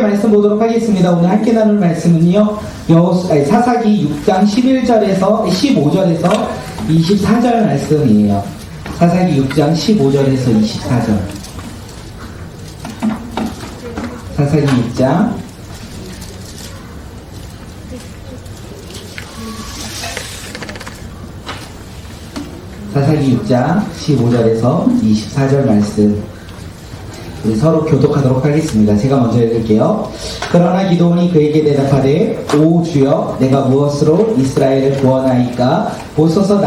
말씀 보도록 하겠습니다. 오늘 함께 나눌 말씀은요, 사사기 6장 11절에서 15절에서 24절 말씀이에요. 사사기 6장 15절에서 24절. 사사기 6장 15절에서 24절 말씀. 우리 서로 교독하도록 하겠습니다. 제가 먼저 읽을게요. 그러나 기드온이 그에게 대답하되, 오 주여, 내가 무엇으로 이스라엘을 구원하이까? 보소서,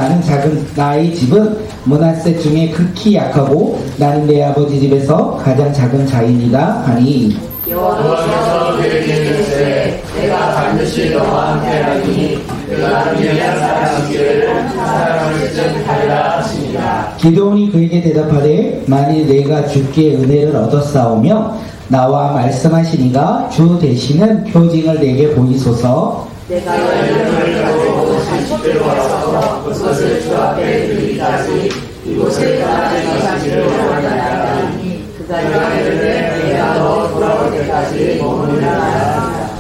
나의 집은 므낫세 중에 극히 약하고 나는 내 아버지 집에서 가장 작은 자이니라 하니, 여호와께서 그에게 이르시되, 내가 반드시 너와 함께하리니 그가 미디안 사람들을 사랑을 증하리라 하시니라. 기드온이 그에게 대답하되, 만일 내가 주께 은혜를 얻었사오며 나와 말씀하시니가 주 되시는 표징을 내게 보이소서. 내가 이름을 가지고 산식대로 와서 그것을 주 앞에 드리기까지 이곳을 떠나지 마시기를 원하나니 그가 이르되 내가 너 돌아올 때까지 머무르라 하였습니다.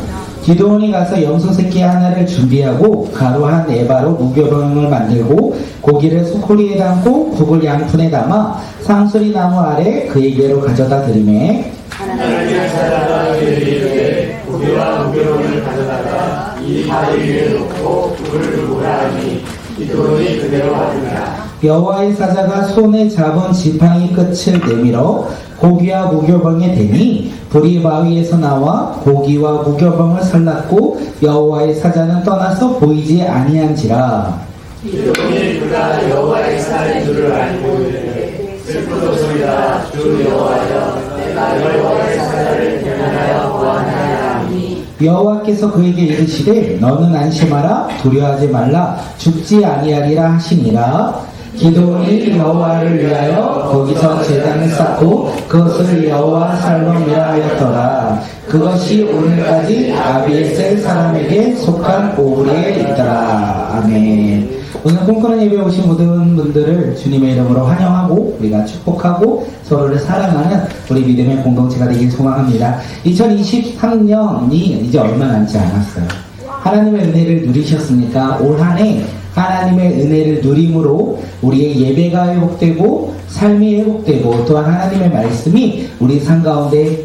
기드온이 가서 염소 새끼 하나를 준비하고 가루 한 에바로 무교병을 만들고 고기를 소쿠리에 담고 국을 양푼에 담아 상수리 나무 아래 그에게로 가져다 드리매, 하나님의 사자가 그에게 이르되 고기와 무교병을 가져다가 이 다리 위에 놓고 국을 두고라 하니 기드온이 그대로 하더라. 여호와의 사자가 손에 잡은 지팡이 끝을 내밀어 고기와 무교병에 대니 불이 바위에서 나와 고기와 무교병을 살랐고 여호와의 사자는 떠나서 보이지 아니한지라. 기드온이 그가 여호와의 사자인 줄을 알고 이르되 슬프도소이다. 주 여호와여, 내가 여호와의 사자를 대면하여 보았나이다 하니 여호와께서 그에게 이르시되, 너는 안심하라, 두려워하지 말라, 죽지 아니하리라 하시니라. 기드온이 여호와를 위하여 거기서 제단을 쌓고 그것을 여호와 살롬이라 하였더라. 그것이 오늘까지 아비에셀 사람에게 속한 오브리에 있더라. 아멘. 오늘 꿈꾸는 예배 오신 모든 분들을 주님의 이름으로 환영하고 우리가 축복하고 서로를 사랑하는 우리 믿음의 공동체가 되길 소망합니다. 2023년이 이제 얼마 남지 않았어요. 하나님의 은혜를 누리셨습니까? 올 한 해 하나님의 은혜를 누림으로 우리의 예배가 회복되고 삶이 회복되고 또한 하나님의 말씀이 우리 삶 가운데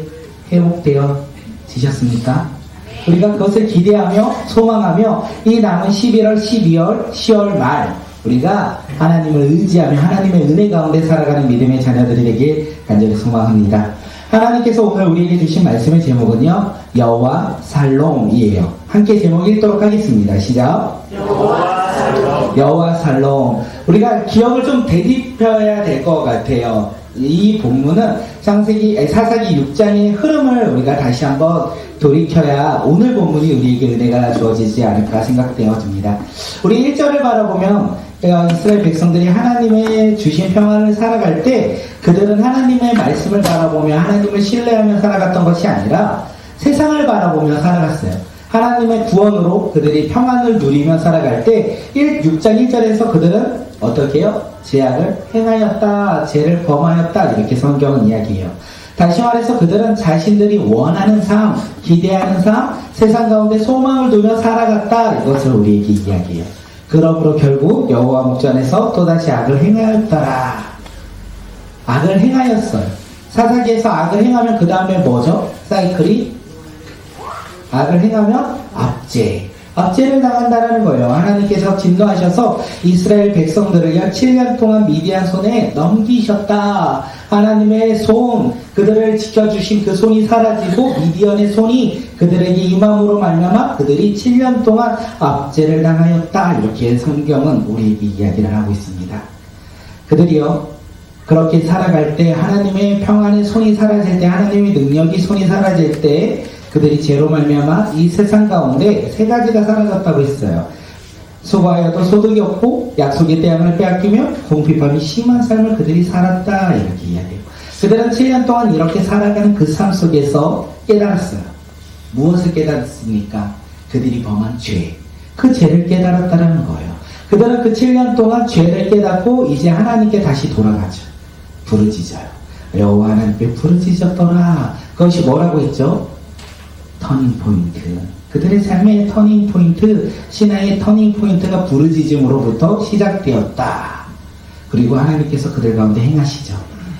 회복되어지셨습니까? 우리가 그것을 기대하며 소망하며 이 남은 11월, 12월, 10월 말 우리가 하나님을 의지하며 하나님의 은혜 가운데 살아가는 믿음의 자녀들이 되길 간절히 소망합니다. 하나님께서 오늘 우리에게 주신 말씀의 제목은요, 여호와 살롬이에요. 함께 제목 읽도록 하겠습니다. 시작. 여호와 살롬. 우리가 기억을 좀 되짚어야 될 것 같아요. 이 본문은 사사기 6장의 흐름을 우리가 다시 한번 돌이켜야 오늘 본문이 우리에게 은혜가 주어지지 않을까 생각되어집니다. 우리 1절을 바라보면 이스라엘 백성들이 하나님의 주신 평안을 살아갈 때 그들은 하나님의 말씀을 바라보며 하나님을 신뢰하며 살아갔던 것이 아니라 세상을 바라보며 살아갔어요. 하나님의 구원으로 그들이 평안을 누리며 살아갈 때 6장 1절에서 그들은 어떻게 해요? 죄악을 행하였다, 죄를 범하였다, 이렇게 성경은 이야기해요. 다시 말해서 그들은 자신들이 원하는 삶, 기대하는 삶, 세상 가운데 소망을 두며 살아갔다, 이것을 우리에게 이야기해요. 그러므로 결국 여호와 목전에서 또다시 악을 행하였더라. 악을 행하였어요. 사사기에서 악을 행하면 그 다음에 뭐죠? 사이클이 악을 행하면 압제를 당한다라는 거예요. 하나님께서 진노하셔서 이스라엘 백성들을요 7년 동안 미디안 손에 넘기셨다. 하나님의 손, 그들을 지켜주신 그 손이 사라지고 미디안의 손이 그들에게 임함으로 말미암아 그들이 7년 동안 압제를 당하였다. 이렇게 성경은 우리에게 이야기를 하고 있습니다. 그들이요 그렇게 살아갈 때 하나님의 평안의 손이 사라질 때 하나님의 능력이 손이 사라질 때 그들이 죄로 말미암아 이 세상 가운데 세 가지가 사라졌다고 했어요. 수고하여도 소득이 없고 약속의 대양을 빼앗기며 궁핍함이 심한 삶을 그들이 살았다. 이렇게 이야기해요. 그들은 7년 동안 이렇게 살아가는 그 삶 속에서 깨달았어요. 무엇을 깨달았습니까? 그들이 범한 죄. 그 죄를 깨달았다는 거예요. 그들은 그 7년 동안 죄를 깨닫고 이제 하나님께 다시 돌아가죠. 부르짖어요. 여호와 하나님께 부르짖었더라. 그것이 뭐라고 했죠? 터닝 포인트. 그들의 삶의 터닝 포인트, 신앙의 터닝 포인트가 부르짖음으로부터 시작되었다. 그리고 하나님께서 그들 가운데 행하시죠.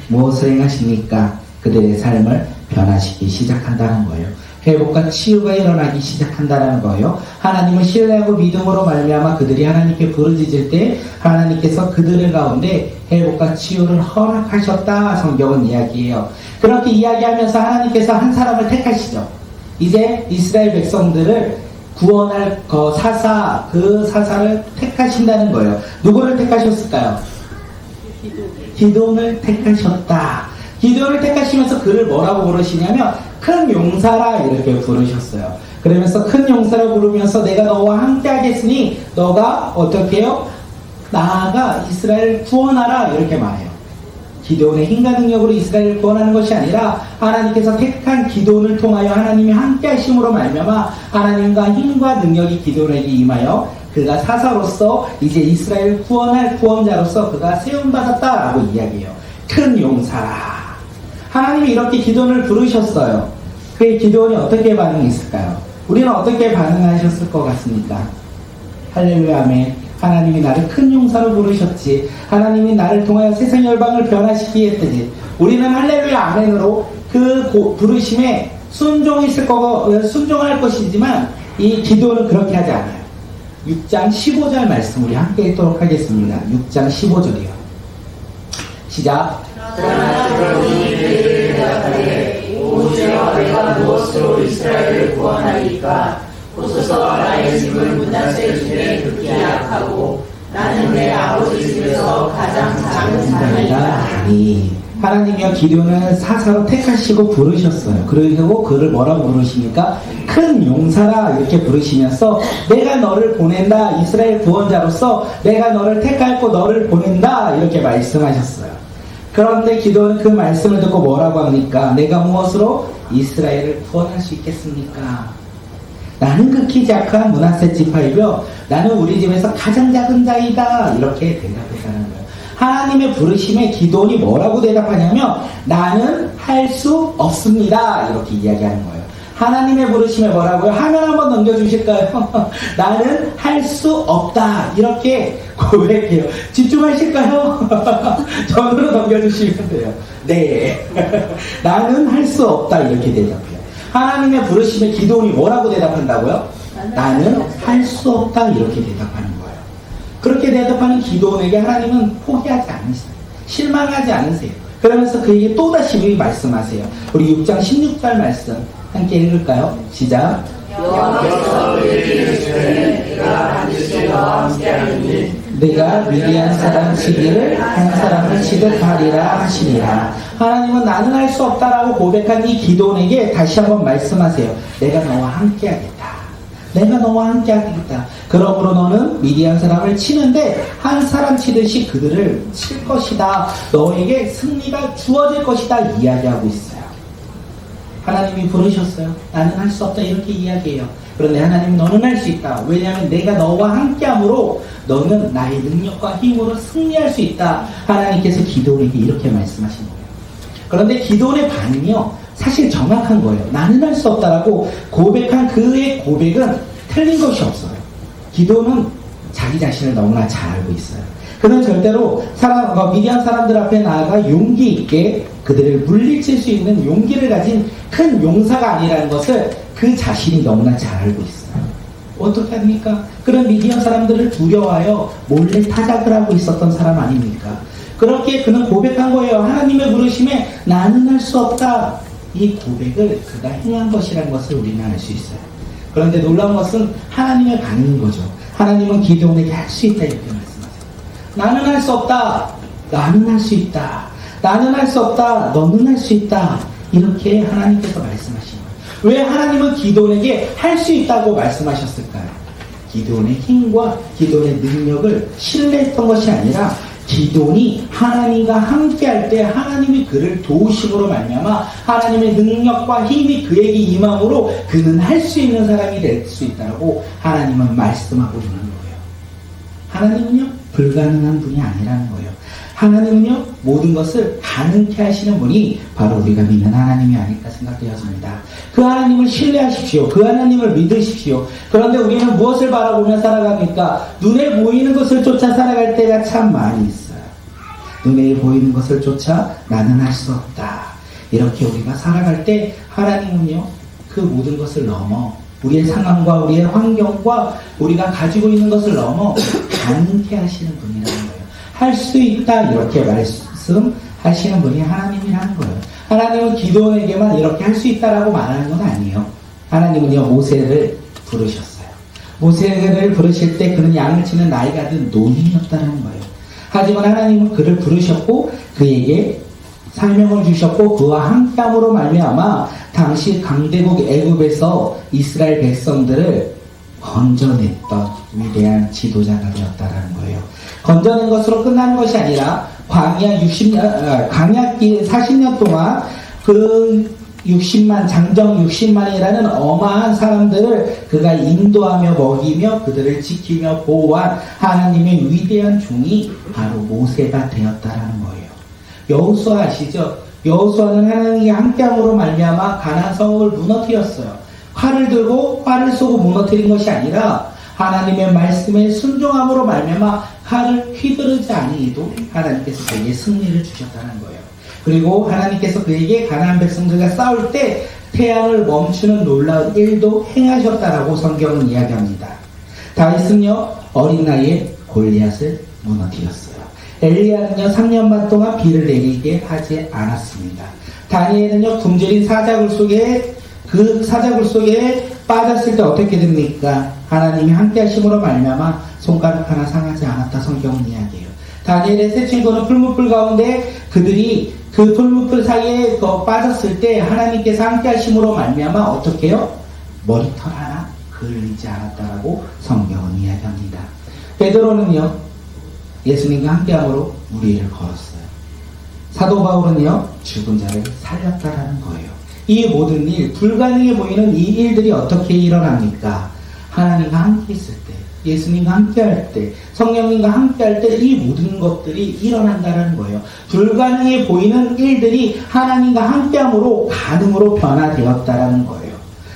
무엇을 행하십니까? 그들의 삶을 변화시키기 시작한다는 거예요. 회복과 치유가 일어나기 시작한다는 거예요. 하나님을 신뢰하고 믿음으로 말미암아 그들이 하나님께 부르짖을 때 하나님께서 그들 가운데 회복과 치유를 허락하셨다. 성경은 이야기해요. 그렇게 이야기하면서 하나님께서 한 사람을 택하시죠. 이제 이스라엘 백성들을 구원할 그 사사를 택하신다는 거예요. 누구를 택하셨을까요? 기드온을 택하셨다. 기드온을 택하시면서 그를 뭐라고 부르시냐면 큰 용사라 이렇게 부르셨어요. 그러면서 큰 용사라 부르면서 내가 너와 함께 하겠으니 너가 어떻게 해요? 나아가 이스라엘을 구원하라 이렇게 말해요. 기드온의 힘과 능력으로 이스라엘을 구원하는 것이 아니라 하나님께서 택한 기드온을 통하여 하나님이 함께 하심으로 말미암아 하나님과 힘과 능력이 기드온에게 임하여 그가 사사로서 이제 이스라엘을 구원할 구원자로서 그가 세움받았다라고 이야기해요. 큰 용사라. 하나님이 이렇게 기드온을 부르셨어요. 그의 기드온이 어떻게 반응했을까요? 우리는 어떻게 반응하셨을 것 같습니까? 할렐루야 아멘. 하나님이 나를 큰 용사로 부르셨지. 하나님이 나를 통하여 세상 열방을 변화시키게 했더니 우리는 할렐루야 아멘으로 그 부르심에 순종할 것이지만 이 기도는 그렇게 하지 않아요. 6장 15절 말씀 우리 함께 읽도록 하겠습니다. 6장 15절이요. 시작. 그러나 그러니 그들이 대답하되 오히려 내가 무엇으로 이스라엘을 구원하리까? 보소서 나의 집은 문하세 중에 극히 약하고 나는 내 아버지 집에서 가장 작은 자이다. 하나님이여 기드온을 사사로 택하시고 부르셨어요. 그리고 그를 뭐라고 부르십니까? 큰 용사라 이렇게 부르시면서 내가 너를 보낸다. 이스라엘 구원자로서 내가 너를 택하였고 너를 보낸다. 이렇게 말씀하셨어요. 그런데 기드온은 그 말씀을 듣고 뭐라고 합니까? 내가 무엇으로 이스라엘을 구원할 수 있겠습니까? 나는 극히 약한 므낫세 지파이며 나는 우리 집에서 가장 작은 자이다. 이렇게 대답했다는 거예요. 하나님의 부르심에 기드온이 뭐라고 대답하냐면 나는 할 수 없습니다. 이렇게 이야기하는 거예요. 하나님의 부르심에 뭐라고요? 화면 한번 넘겨주실까요? 나는 할 수 없다. 이렇게 고백해요. 집중하실까요? 전으로 넘겨주시면 돼요. 네. 나는 할 수 없다. 이렇게 대답해요. 하나님의 부르심에 기드온이 뭐라고 대답한다고요? 나는 할 수 없다. 이렇게 대답하는 거예요. 그렇게 대답하는 기드온에게 하나님은 포기하지 않으세요. 실망하지 않으세요. 그러면서 그에게 또다시 말씀하세요. 우리 6장 16절 말씀 함께 읽을까요? 시작. 여호와께서 그에게 이르시되 내가 반드시 너와 함께하리니 내가 미디안 사람 치기를 한 사람을 치듯 하리라 하시니라. 하나님은 나는 할 수 없다라고 고백한 이 기드온에게 다시 한번 말씀하세요. 내가 너와 함께하겠다. 내가 너와 함께하겠다. 그러므로 너는 미디안 사람을 치는데 한 사람 치듯이 그들을 칠 것이다. 너에게 승리가 주어질 것이다. 이야기하고 있어요. 하나님이 부르셨어요. 나는 할 수 없다. 이렇게 이야기해요. 그런데 하나님은 너는 할 수 있다. 왜냐하면 내가 너와 함께함으로 너는 나의 능력과 힘으로 승리할 수 있다. 하나님께서 기드온에게 이렇게 말씀하신 거예요. 그런데 기드온의 반응이요. 사실 정확한 거예요. 나는 할 수 없다라고 고백한 그의 고백은 틀린 것이 없어요. 기드온은 자기 자신을 너무나 잘 알고 있어요. 그는 절대로 미디안 사람들 앞에 나아가 용기 있게 그들을 물리칠 수 있는 용기를 가진 큰 용사가 아니라는 것을 그 자신이 너무나 잘 알고 있어요. 어떻게 합니까? 그런 미디안 사람들을 두려워하여 몰래 타작을 하고 있었던 사람 아닙니까? 그렇게 그는 고백한 거예요. 하나님의 부르심에 나는 할 수 없다. 이 고백을 그가 행한 것이라는 것을 우리는 알 수 있어요. 그런데 놀라운 것은 하나님의 반응인 거죠. 하나님은 기드온에게 할 수 있다 이렇게 말씀하세요. 나는 할 수 없다. 나는 할 수 있다. 나는 할 수 없다. 너는 할 수 있다. 이렇게 하나님께서 말씀하신 거예요. 왜 하나님은 기드온에게 할 수 있다고 말씀하셨을까요? 기드온의 힘과 기드온의 능력을 신뢰했던 것이 아니라 기드온이 하나님과 함께할 때 하나님이 그를 도우심으로 말미암아 하나님의 능력과 힘이 그에게 임함으로 그는 할 수 있는 사람이 될 수 있다고 하나님은 말씀하고 있는 거예요. 하나님은요 불가능한 분이 아니라는 거예요. 하나님은요, 모든 것을 가능케 하시는 분이 바로 우리가 믿는 하나님이 아닐까 생각되어집니다. 그 하나님을 신뢰하십시오. 그 하나님을 믿으십시오. 그런데 우리는 무엇을 바라보며 살아갑니까? 눈에 보이는 것을 쫓아 살아갈 때가 참 많이 있어요. 눈에 보이는 것을 쫓아 나는 할 수 없다. 이렇게 우리가 살아갈 때 하나님은요, 그 모든 것을 넘어 우리의 상황과 우리의 환경과 우리가 가지고 있는 것을 넘어 가능케 하시는 분이라는 거예요. 할 수 있다 이렇게 말씀하시는 분이 하나님이라는 거예요. 하나님은 기도원에게만 이렇게 할 수 있다라고 말하는 건 아니에요. 하나님은요, 모세를 부르셨어요. 모세를 부르실 때 그는 양을 치는 나이가 든 노인이었다는 거예요. 하지만 하나님은 그를 부르셨고 그에게 사명을 주셨고 그와 함께함으로 말미암아 당시 강대국 애굽에서 이스라엘 백성들을 건져냈던 위대한 지도자가 되었다는 거예요. 건져낸 것으로 끝나는 것이 아니라 광야 40년 동안 그 60만, 장정 60만이라는 어마한 사람들을 그가 인도하며 먹이며 그들을 지키며 보호한 하나님의 위대한 종이 바로 모세가 되었다라는 거예요. 여호수아 아시죠? 여호수아는 하나님이 함께함으로 말미암아 가나안 성을 무너뜨렸어요. 활을 들고 활을 쏘고 무너뜨린 것이 아니라 하나님의 말씀에 순종함으로 말미암아 칼을 휘두르지 아니해도 하나님께서 그에게 승리를 주셨다는 거예요. 그리고 하나님께서 그에게 가나안 백성들과 싸울 때 태양을 멈추는 놀라운 일도 행하셨다라고 성경은 이야기합니다. 다윗은요, 어린 나이에 골리앗을 무너뜨렸어요. 엘리야는요, 3년 반 동안 비를 내리게 하지 않았습니다. 다니엘은요, 굶주린 사자굴 속에 빠졌을 때 어떻게 됩니까? 하나님이 함께 하심으로 말미암아 손가락 하나 상하지 않았다 성경은 이야기해요. 다니엘의 세 친구는 풀무불 가운데 그들이 그 풀무불 사이에 빠졌을 때 하나님께서 함께 하심으로 말미암아 어떻게 해요? 머리털 하나 그을리지 않았다라고 성경은 이야기합니다. 베드로는요, 예수님과 함께함으로 무리를 걸었어요. 사도 바울은요, 죽은 자를 살렸다라는 거예요. 이 모든 일, 불가능해 보이는 이 일들이 어떻게 일어납니까? 하나님과 함께 있을 때, 예수님과 함께 할 때, 성령님과 함께 할 때 이 모든 것들이 일어난다는 거예요. 불가능해 보이는 일들이 하나님과 함께함으로 가능으로 변화되었다라는 거예요.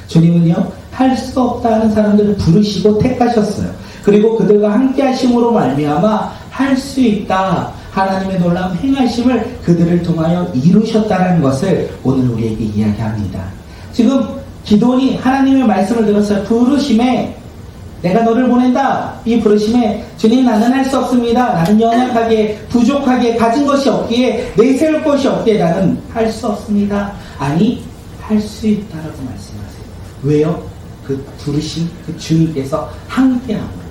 주님은요, 할 수 없다는 사람들을 부르시고 택하셨어요. 그리고 그들과 함께 하심으로 말미암아 할 수 있다. 하나님의 놀라운 행하심을 그들을 통하여 이루셨다는 것을 오늘 우리에게 이야기합니다. 지금 기도원이 하나님의 말씀을 들었어요. 부르심에 내가 너를 보낸다. 이 부르심에 주님 나는 할 수 없습니다. 나는 연약하게 부족하게 가진 것이 없기에 내세울 것이 없기에 나는 할 수 없습니다. 아니 할 수 있다라고 말씀하세요. 왜요? 그 부르심 그 주님께서 함께함으로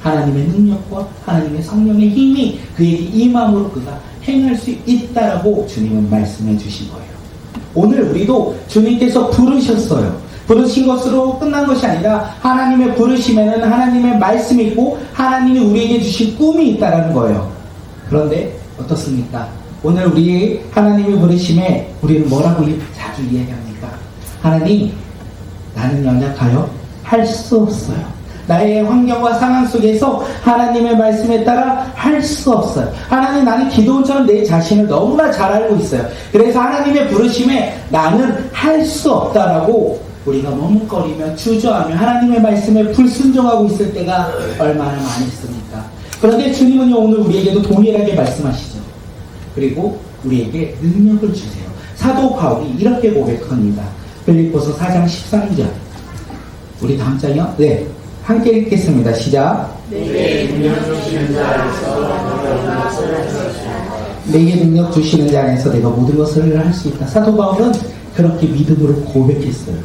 하나님의 능력과 하나님의 성령의 힘이 그에게 임함으로 그가 행할 수 있다라고 주님은 말씀해 주신 거예요. 오늘 우리도 주님께서 부르셨어요. 부르신 것으로 끝난 것이 아니라 하나님의 부르심에는 하나님의 말씀이 있고 하나님이 우리에게 주신 꿈이 있다는 거예요. 그런데 어떻습니까? 오늘 우리 하나님의 부르심에 우리는 뭐라고 자주 이야기합니까? 하나님, 나는 연약하여 할 수 없어요. 나의 환경과 상황 속에서 하나님의 말씀에 따라 할 수 없어요. 하나님, 나는 기도원처럼 내 자신을 너무나 잘 알고 있어요. 그래서 하나님의 부르심에 나는 할 수 없다라고 우리가 머뭇거리며 주저하며 하나님의 말씀에 불순종하고 있을 때가 얼마나 많이 있습니까? 그런데 주님은요, 오늘 우리에게도 동일하게 말씀하시죠. 그리고 우리에게 능력을 주세요. 사도 바울이 이렇게 고백합니다. 빌립보서 4장 13절. 우리 다음 장이요? 네. 함께 읽겠습니다. 시작. 내게 능력 주시는 자 안에서 내게 능력 주시는 자 안에서 내가 모든 것을 할 수 있다. 사도 바울은 그렇게 믿음으로 고백했어요.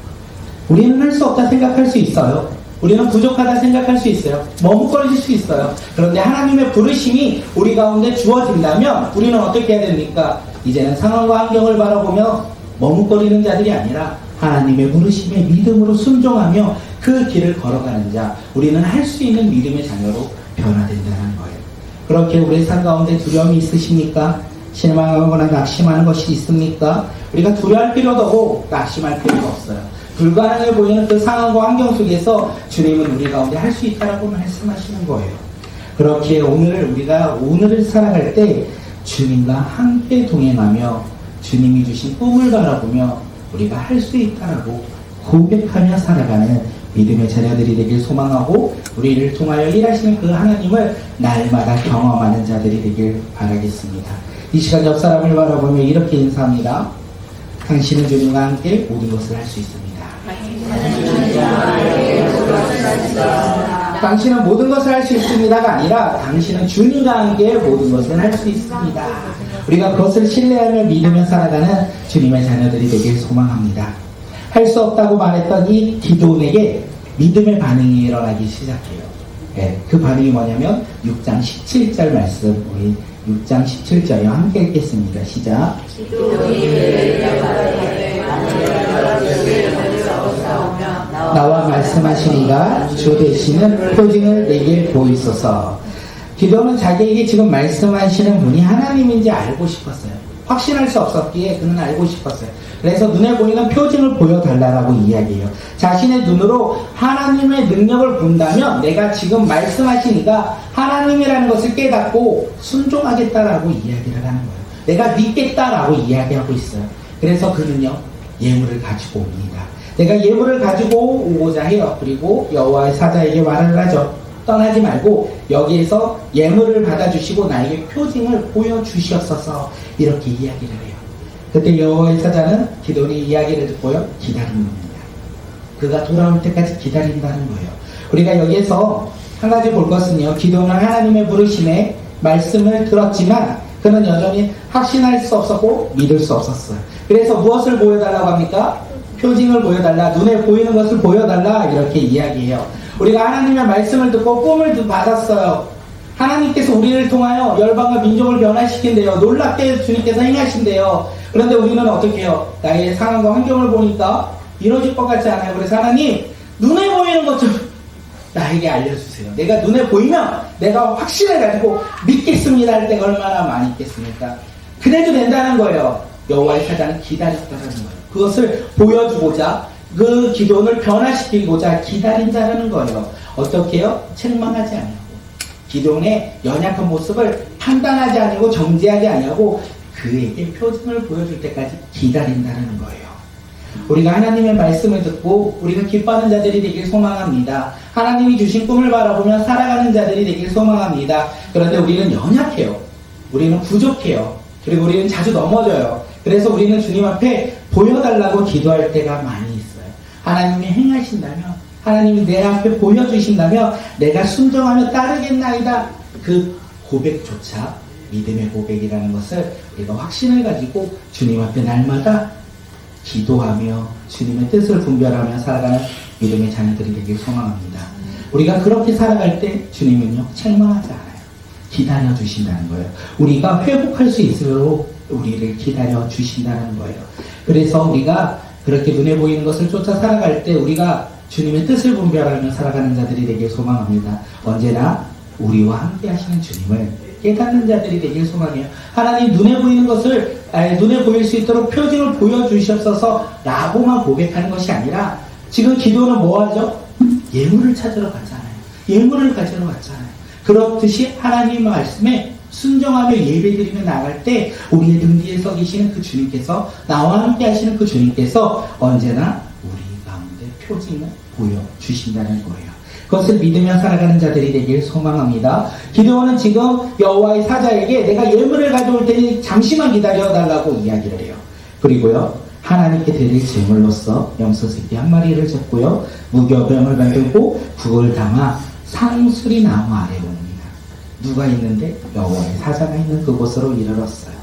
우리는 할 수 없다 생각할 수 있어요. 우리는 부족하다 생각할 수 있어요. 머뭇거릴 수 있어요. 그런데 하나님의 부르심이 우리 가운데 주어진다면 우리는 어떻게 해야 됩니까? 이제는 상황과 환경을 바라보며 머뭇거리는 자들이 아니라 하나님의 부르심에 믿음으로 순종하며 그 길을 걸어가는 자, 우리는 할 수 있는 믿음의 자녀로 변화된다는 거예요. 그렇게 우리의 삶 가운데 두려움이 있으십니까? 실망하거나 낙심하는 것이 있습니까? 우리가 두려워할 필요도 없고 낙심할 필요도 없어요. 불가능해 보이는 그 상황과 환경 속에서 주님은 우리 가운데 할 수 있다라고 말씀하시는 거예요. 그렇게 오늘을 살아갈 때 주님과 함께 동행하며 주님이 주신 꿈을 바라보며 우리가 할 수 있다라고 고백하며 살아가는 믿음의 자녀들이 되길 소망하고 우리를 통하여 일하시는 그 하나님을 날마다 경험하는 자들이 되길 바라겠습니다. 이 시간 옆 사람을 바라보며 이렇게 인사합니다. 당신은 주님과 함께 모든 것을 할 수 있습니다. 당신은 모든 것을 할 수 있습니다가 아니라 당신은 주님과 함께 모든 것을 할 수 있습니다. 우리가 그것을 신뢰하며 믿으며 살아가는 주님의 자녀들이 되길 소망합니다. 할 수 없다고 말했던 이 기도원에게 믿음의 반응이 일어나기 시작해요. 그 반응이 뭐냐면 6장 17절 말씀, 우리 6장 17절에 함께 읽겠습니다. 시작. 나와 말씀하시니가 주 되시는 표징을 내게 보이소서. 기도는 자기에게 지금 말씀하시는 분이 하나님인지 알고 싶었어요. 확신할 수 없었기에 그는 알고 싶었어요. 그래서 눈에 보이는 표징을 보여달라고 이야기해요. 자신의 눈으로 하나님의 능력을 본다면 내가 지금 말씀하시니까 하나님이라는 것을 깨닫고 순종하겠다라고 이야기를 하는 거예요. 내가 믿겠다라고 이야기하고 있어요. 그래서 그는요, 예물을 가지고 옵니다. 내가 예물을 가지고 오고자 해요. 그리고 여호와의 사자에게 말을 하죠. 떠나지 말고 여기에서 예물을 받아주시고 나에게 표징을 보여주시옵소서, 이렇게 이야기를 해요. 그때 여호와의 사자는 기도원의 이야기를 듣고요, 기다리는 겁니다. 그가 돌아올 때까지 기다린다는 거예요. 우리가 여기에서 한 가지 볼 것은요, 기도원은 하나님의 부르심에 말씀을 들었지만 그는 여전히 확신할 수 없었고 믿을 수 없었어요. 그래서 무엇을 보여달라고 합니까? 표징을 보여달라, 눈에 보이는 것을 보여달라, 이렇게 이야기해요. 우리가 하나님의 말씀을 듣고 꿈을 받았어요. 하나님께서 우리를 통하여 열방과 민족을 변화시킨대요. 놀랍게 주님께서 행하신대요. 그런데 우리는 어떻게 해요? 나의 상황과 환경을 보니까 이루어질 것 같지 않아요. 그래서 하나님, 눈에 보이는 것 좀 나에게 알려주세요. 내가 눈에 보이면 내가 확신을 가지고 믿겠습니다 할 때가 얼마나 많이 있겠습니까? 그래도 된다는 거예요. 여호와의 사자는 기다렸다는 거예요. 그것을 보여주고자, 그 기도원을 변화시키고자 기다린 자라는 거예요. 어떻게 해요? 책망하지 아니하고, 기도원의 연약한 모습을 판단하지 아니하고 정죄하지 아니하고 그에게 표징을 보여줄 때까지 기다린다는 거예요. 우리가 하나님의 말씀을 듣고 우리가 기뻐하는 자들이 되길 소망합니다. 하나님이 주신 꿈을 바라보며 살아가는 자들이 되길 소망합니다. 그런데 우리는 연약해요. 우리는 부족해요. 그리고 우리는 자주 넘어져요. 그래서 우리는 주님 앞에 보여달라고 기도할 때가 많이 있어요. 하나님이 행하신다면, 하나님이 내 앞에 보여주신다면 내가 순종하며 따르겠나이다. 그 고백조차 믿음의 고백이라는 것을 우리가 확신을 가지고 주님 앞에 날마다 기도하며 주님의 뜻을 분별하며 살아가는 믿음의 자녀들이 되길 소망합니다. 우리가 그렇게 살아갈 때 주님은요, 책망하지 않아요. 기다려 주신다는 거예요. 우리가 회복할 수 있도록 우리를 기다려 주신다는 거예요. 그래서 우리가 그렇게 눈에 보이는 것을 쫓아 살아갈 때 우리가 주님의 뜻을 분별하며 살아가는 자들이 되길 소망합니다. 언제나 우리와 함께 하시는 주님을 깨닫는 자들이 되길 소망해요. 하나님, 눈에 보이는 것을 눈에 보일 수 있도록 표징을 보여주시옵소서 라고만 고백하는 것이 아니라, 지금 기도는 뭐 하죠? 예물을 찾으러 갔잖아요. 예물을 가지러 갔잖아요. 그렇듯이 하나님 말씀에 순종하며 예배드리며 나갈 때 우리의 등 뒤에 서 계시는 그 주님께서, 나와 함께 하시는 그 주님께서 언제나 우리 가운데 표징을 보여주신다는 거예요. 그것을 믿으며 살아가는 자들이 되길 소망합니다. 기도원은 지금 여호와의 사자에게 내가 예물을 가져올 테니 잠시만 기다려달라고 이야기를 해요. 그리고요, 하나님께 드릴 제물로서 염소새끼 한 마리를 잡고요, 무교병을 만들고 국을 담아 상수리 나무 아래에 옵니다. 누가 있는데? 여호와의 사자가 있는 그곳으로 이르렀어요.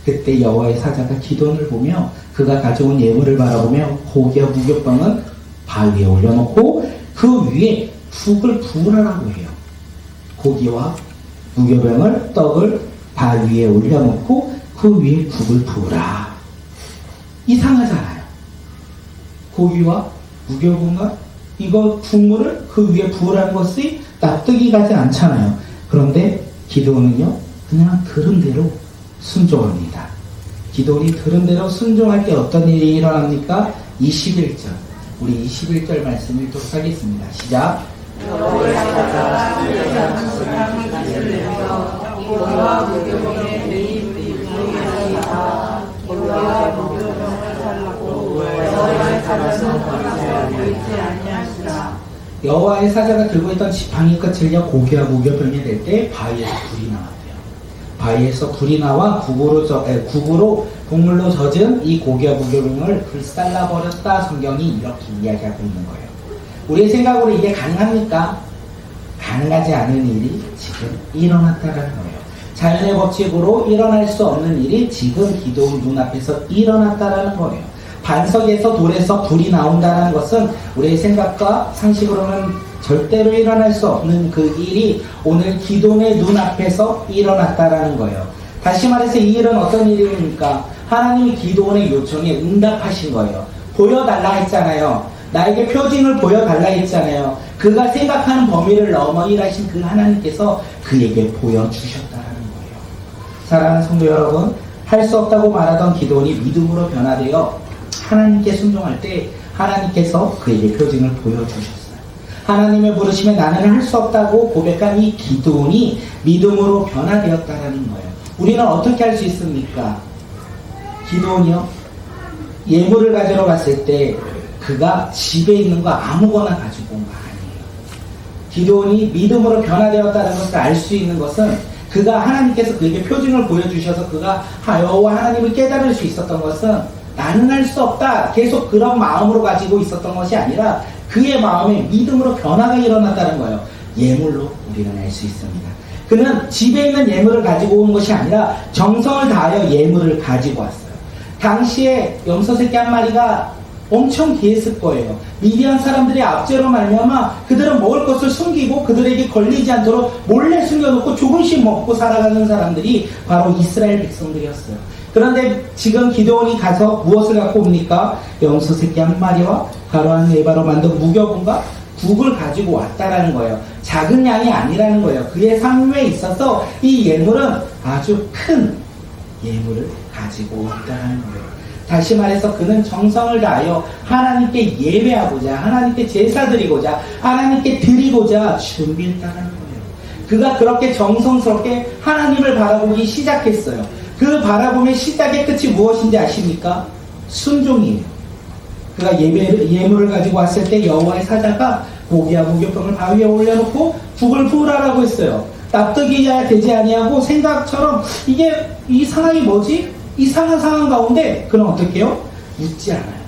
그때 여호와의 사자가 기도원을 보며 그가 가져온 예물을 바라보며 고기와 무교병은 바위에 올려놓고 그 위에 국을 부으라고 해요. 고기와 무교병을, 떡을 바위에 올려놓고 그 위에 국을 부으라. 이상하잖아요. 고기와 무교병과 이거 국물을 그 위에 부으라는 것이 납득이 가지 않잖아요. 그런데 기도원은요, 그냥 들은 대로 순종합니다. 기도원이 들은 대로 순종할 때 어떤 일이 일어납니까? 21절. 우리 21절 말씀 읽도록 하겠습니다. 시작. 본과 무교병의 대입 중에서 본과 무교병을 살라고 여호와의 사자는 보이지 아니하시라. 여호와의 사자가 들고 있던 지팡이 끝을요 고기와 무교병이 될 때 바위에서 불이 나왔대요. 바위에서 불이 나와 국으로 국물로 젖은 이 고기와 무교병을 불살라 버렸다. 성경이 이렇게 이야기하고 있는 거예요. 우리의 생각으로 이게 가능합니까? 가능하지 않은 일이 지금 일어났다는 거예요. 자연의 법칙으로 일어날 수 없는 일이 지금 기도원 눈앞에서 일어났다는 거예요. 반석에서 돌에서 불이 나온다는 것은 우리의 생각과 상식으로는 절대로 일어날 수 없는 그 일이 오늘 기도원의 눈앞에서 일어났다는 거예요. 다시 말해서 이 일은 어떤 일입니까? 하나님이 기도원의 요청에 응답하신 거예요. 보여달라 했잖아요. 나에게 표징을 보여달라 했잖아요. 그가 생각하는 범위를 넘어 일하신 그 하나님께서 그에게 보여주셨다는 거예요. 사랑하는 성도 여러분, 할 수 없다고 말하던 기도원이 믿음으로 변화되어 하나님께 순종할 때 하나님께서 그에게 표징을 보여주셨어요. 하나님의 부르심에 나는 할 수 없다고 고백한 이 기도원이 믿음으로 변화되었다는 거예요. 우리는 어떻게 할 수 있습니까? 기도원이요, 예물을 가지러 갔을 때 그가 집에 있는 거 아무거나 가지고 온 거 아니에요. 기도원이 믿음으로 변화되었다는 것을 알 수 있는 것은 그가 하나님께서 그에게 표징을 보여주셔서 그가 여호와 하나님을 깨달을 수 있었던 것은 나는 할 수 없다 계속 그런 마음으로 가지고 있었던 것이 아니라 그의 마음에 믿음으로 변화가 일어났다는 거예요. 예물로 우리는 알 수 있습니다. 그는 집에 있는 예물을 가지고 온 것이 아니라 정성을 다하여 예물을 가지고 왔어요. 당시에 염소새끼 한 마리가 엄청 귀했을 거예요. 미디안 사람들의 압제로 말미암아 그들은 먹을 것을 숨기고 그들에게 걸리지 않도록 몰래 숨겨놓고 조금씩 먹고 살아가는 사람들이 바로 이스라엘 백성들이었어요. 그런데 지금 기드온이 가서 무엇을 갖고 옵니까? 염소새끼 한 마리와 가루한 네바로 만든 무교분과 국을 가지고 왔다라는 거예요. 작은 양이 아니라는 거예요. 그의 삶에 있어서 이 예물은 아주 큰 예물을 가지고 왔다라는 거예요. 다시 말해서 그는 정성을 다하여 하나님께 예배하고자, 하나님께 제사 드리고자, 하나님께 드리고자 준비했다는 거예요. 그가 그렇게 정성스럽게 하나님을 바라보기 시작했어요. 그 바라봄의 시작의 끝이 무엇인지 아십니까? 순종이에요. 그가 예물을 가지고 왔을 때 여호와의 사자가 고기와 무교병을 바위에 올려놓고 국을 부으라라고 했어요. 납득이 되지 아니하고 생각처럼 이게 이 상황이 뭐지? 이상한 상황 가운데 그는 어떻게 해요? 묻지 않아요.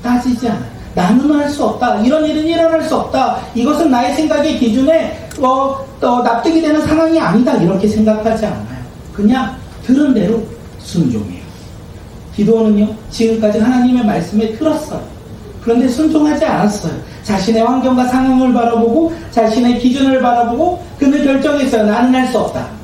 따지지 않아요. 나는 할 수 없다. 이런 일은 일어날 수 없다. 이것은 나의 생각의 기준에 납득이 되는 상황이 아니다. 이렇게 생각하지 않아요. 그냥 들은 대로 순종해요. 기도는요, 지금까지 하나님의 말씀에 들었어요. 그런데 순종하지 않았어요. 자신의 환경과 상황을 바라보고 자신의 기준을 바라보고 그는 결정했어요. 나는 할 수 없다.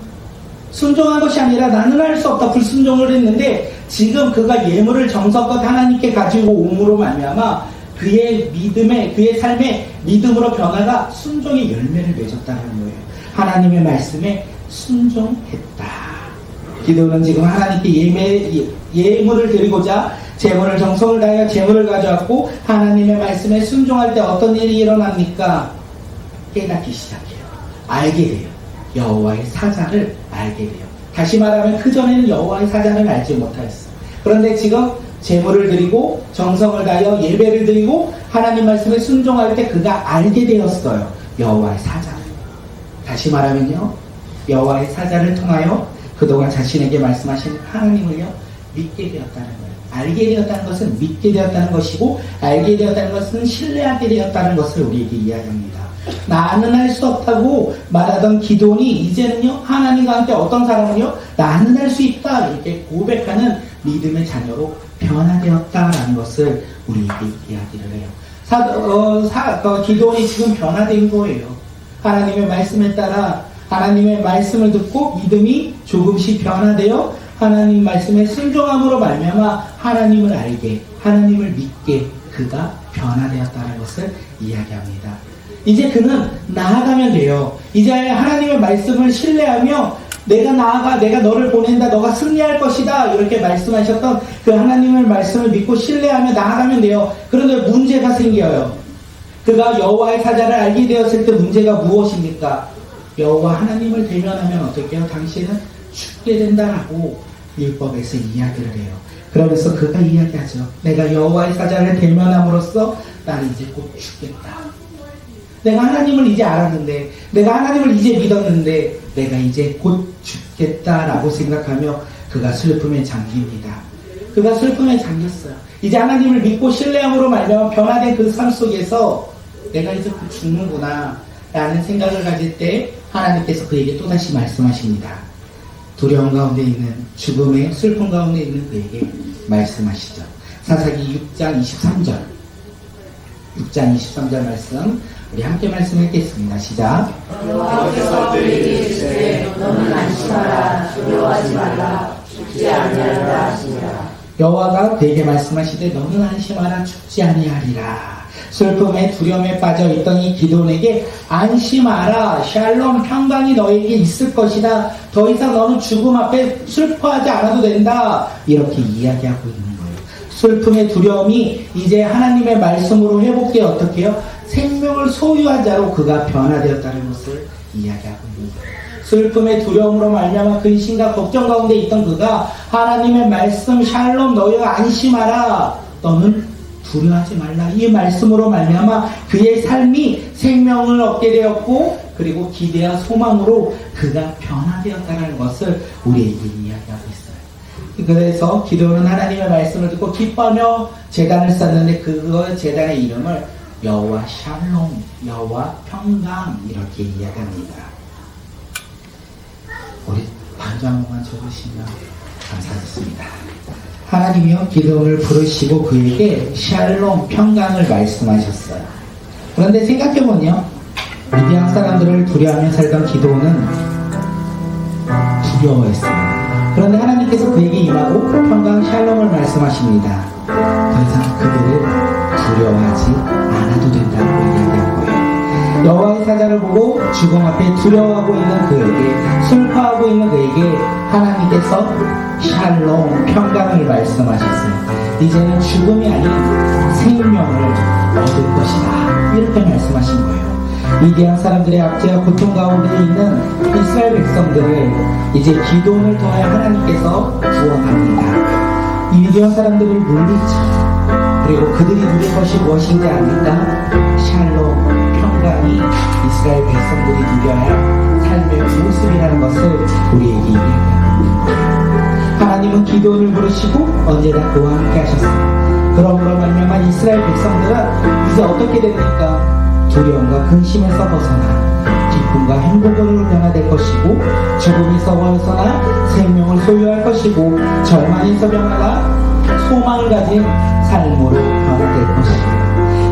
순종한 것이 아니라 나는 할 수 없다. 불순종을 했는데 지금 그가 예물을 정성껏 하나님께 가지고 옴으로 말미암아 그의 믿음에, 그의 삶에 믿음으로 변화가 순종의 열매를 맺었다는 거예요. 하나님의 말씀에 순종했다. 기도는 지금 하나님께 예물을 드리고자 제물을 정성을 다하여 제물을 가져왔고 하나님의 말씀에 순종할 때 어떤 일이 일어납니까? 깨닫기 시작해요. 알게 돼요. 여호와의 사자를 알게 돼요. 다시 말하면 그전에는 여호와의 사자를 알지 못하였어요. 그런데 지금 제물을 드리고 정성을 다하여 예배를 드리고 하나님 말씀에 순종할 때 그가 알게 되었어요. 여호와의 사자를. 다시 말하면요, 여호와의 사자를 통하여 그동안 자신에게 말씀하신 하나님을요 믿게 되었다는 거예요. 알게 되었다는 것은 믿게 되었다는 것이고 알게 되었다는 것은 신뢰하게 되었다는 것을 우리에게 이야기합니다. 나는 할 수 없다고 말하던 기도니 이제는요 하나님과 함께 어떤 사람은요 나는 할 수 있다 이렇게 고백하는 믿음의 자녀로 변화되었다라는 것을 우리에게 이야기를 해요. 기도니 지금 변화된 거예요. 하나님의 말씀에 따라 하나님의 말씀을 듣고 믿음이 조금씩 변화되어 하나님 말씀에 순종함으로 말미암아 하나님을 알게, 하나님을 믿게 그가 변화되었다는 것을 이야기합니다. 이제 그는 나아가면 돼요. 이제 하나님의 말씀을 신뢰하며 내가 너를 보낸다, 너가 승리할 것이다 이렇게 말씀하셨던 그 하나님의 말씀을 믿고 신뢰하며 나아가면 돼요. 그런데 문제가 생겨요. 그가 여호와의 사자를 알게 되었을 때 문제가 무엇입니까? 여호와 하나님을 대면하면 어떻게 해요? 당신은 죽게 된다라고 율법에서 이야기를 해요. 그러면서 그가 이야기하죠. 내가 여호와의 사자를 대면함으로써 나는 이제 곧 죽겠다. 내가 하나님을 이제 알았는데, 내가 하나님을 이제 믿었는데, 내가 이제 곧 죽겠다라고 생각하며 그가 슬픔에 잠깁니다. 그가 슬픔에 잠겼어요. 이제 하나님을 믿고 신뢰함으로 말미암아 변화된 그 삶 속에서 내가 이제 곧 죽는구나 라는 생각을 가질 때 하나님께서 그에게 또다시 말씀하십니다. 두려움 가운데 있는, 죽음의 슬픔 가운데 있는 그에게 말씀하시죠. 사사기 6장 23절 6장 23절 말씀 우리 함께 말씀하겠습니다. 시작. 여호와께서 그에게 이르시되 너는 안심하라 두려워하지 말라 죽지 아니하리라 하시니라. 여호와가 그에게 말씀하시되 너는 안심하라 죽지 아니하리라. 슬픔에 두려움에 빠져 있던 이 기도원에게 안심하라, 샬롬, 평강이 너에게 있을 것이다. 더 이상 너는 죽음 앞에 슬퍼하지 않아도 된다. 이렇게 이야기하고 있는 거예요. 슬픔의 두려움이 이제 하나님의 말씀으로 회복되어 어떻게 해요? 생명을 소유한 자로 그가 변화되었다는 것을 이야기하고 있는 거예요. 슬픔의 두려움으로 말미암아 근심과 걱정 가운데 있던 그가 하나님의 말씀 샬롬 너희가 안심하라 너는 두려워하지 말라 이 말씀으로 말미암아 그의 삶이 생명을 얻게 되었고 그리고 기대와 소망으로 그가 변화되었다는 것을 우리에게 이야기하고 있어요. 그래서 기도는 하나님의 말씀을 듣고 기뻐하며 제단을 쌓는데 그 제단의 이름을 여호와 샬롬, 여호와 평강 이렇게 이야기합니다. 우리 반주 한 번만 쳐주시면 감사하겠습니다. 하나님이요 기도원을 부르시고 그에게 샬롬 평강을 말씀하셨어요. 그런데 생각해보면요 미디안 사람들을 두려워하며 살던 기도원은 두려워했습니다. 그런데 하나님께서 그에게 임하고 평강 샬롬을 말씀하십니다. 더 이상 그들을 두려워하지 않아도 된다고 이야기한 거예요. 여호와의 사자를 보고 죽음 앞에 두려워하고 있는 그에게 슬퍼하고 있는 그에게 하나님께서 샬롬 평강을 말씀하셨어요. 이제는 죽음이 아닌 생명을 얻을 것이다 이렇게 말씀하신 거예요. 미디안 사람들의 압제와 고통 가운데 있는 이스라엘 백성들을 이제 기도원을 통해 하나님께서 구원합니다. 이 미디안 사람들을 물리쳐 그리고 그들이 누릴 것이 무엇인지 아니까 샬롬 평강이 이스라엘 백성들이 누려야 할 삶의 모습이라는 것을 우리에게 이야기합니다. 하나님은 기도원을 부르시고 언제나 그와 함께 하셨습니다. 그러므로 말미암아 이스라엘 백성들은 이제 어떻게 됩니까? 두려움과 근심에서 벗어나 기쁨과 행복으로 변화될 것이고 죽음에서 벗어나 생명을 소유할 것이고 절망에서 변화가 소망을 가진 삶으로 변화될 것입니다.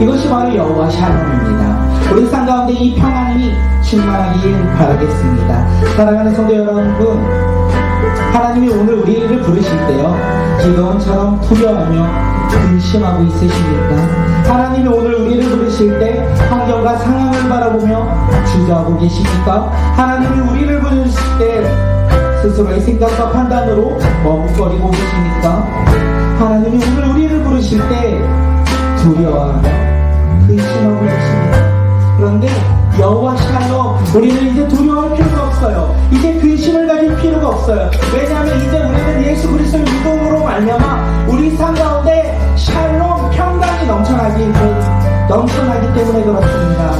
이것이 바로 여호와 샬롬입니다. 우리 삶 가운데 이 평안이 충만하길 바라겠습니다. 사랑하는 성도 여러분, 하나님이 오늘 우리를 부르실 때요 기도원처럼 두려워하며 근심하고 있으십니까? 하나님이 오늘 우리를 부르실 때 환경과 상황을 바라보며 주저하고 계십니까? 하나님이 우리를 부르실 때 스스로의 생각과 판단으로 머뭇거리고 계십니까? 하나님이 오늘 우리를 부르실 때 두려워하며 근심하고 계십니다. 그런데 여호와 샬롬 우리는 이제 두려워할 필요가 없어요. 이제 근심을 가질 필요가 없어요. 왜냐하면 이제 우리는 예수 그리스도의 믿음으로 말미암아 우리 삶 가운데 샬롬 평강이 넘쳐나기 때문에 그렇습니다.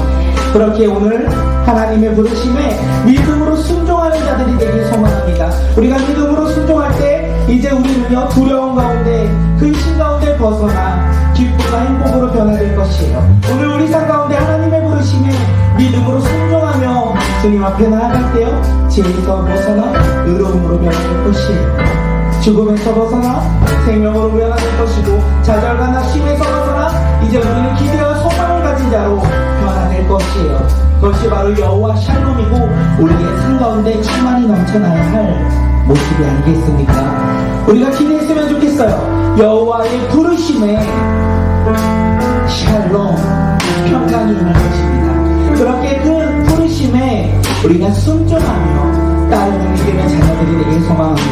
그렇게 오늘 하나님의 부르심에 믿음으로 순종하는 자들이 되길 소망합니다. 우리가 믿음으로 순종할 때 이제 우리는요 두려움 가운데 근심 가운데 벗어나 기쁨과 행복으로 변화될 것이에요. 오늘 우리 삶 가운데 하나님의 부르심에 믿음으로 순종하며 주님 앞에 나아갈 때요 죄에서 벗어나 의로움으로 변화될 것이에요. 죽음에서 벗어나 생명으로 변화될 것이고 좌절과 낙심에서 벗어나 이제 우리는 기대와 소망을 가진 자로 변화될 것이에요. 그것이 바로 여호와 샬롬이고 우리의 삶 가운데 충만히 넘쳐나야 할 모습이 아니겠습니까? 우리가 기대했으면 좋겠어요. 여호와의 부르심에 샬롬 평강이 임할 것입니다. 그렇게 그 부르심에 우리가 순종하며 따르는 믿음의 자녀들이 되길 소망합니다.